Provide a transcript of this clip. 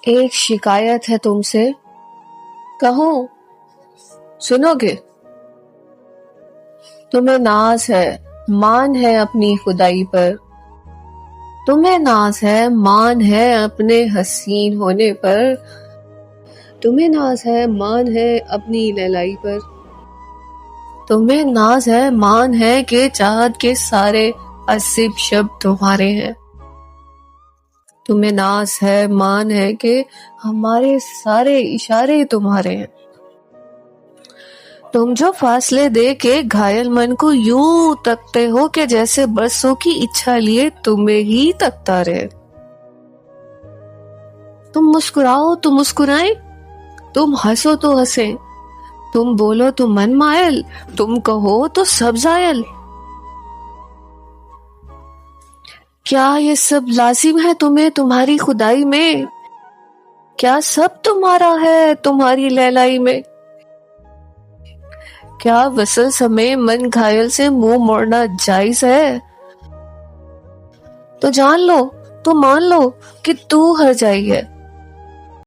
एक शिकायत है तुमसे, कहूँ? सुनोगे? तुम्हें नाज है, मान है अपनी खुदाई पर। तुम्हें नाज है, मान है अपने हसीन होने पर। तुम्हें नाज है, मान है अपनी लैलाई पर। तुम्हें नाज है, मान है कि चाँद के सारे असीब शब्द तुम्हारे हैं। तुम्हें नाज है, मान है कि हमारे सारे इशारे तुम्हारे हैं। तुम जो फासले दे के घायल मन को यूं तकते हो कि जैसे बरसों की इच्छा लिए तुम्हें ही तकता रहे। तुम मुस्कुराओ तो मुस्कुराए, तुम हंसो तो हंसे, तुम बोलो तो मन मायल, तुम कहो तो सब जायल। क्या ये सब लाजिम है तुम्हें तुम्हारी खुदाई में? क्या सब तुम्हारा है तुम्हारी लैलाई में? क्या वसल समय मन घायल से मुंह मोड़ना जायज है? तो जान लो, तो मान लो कि तू हर जाई है।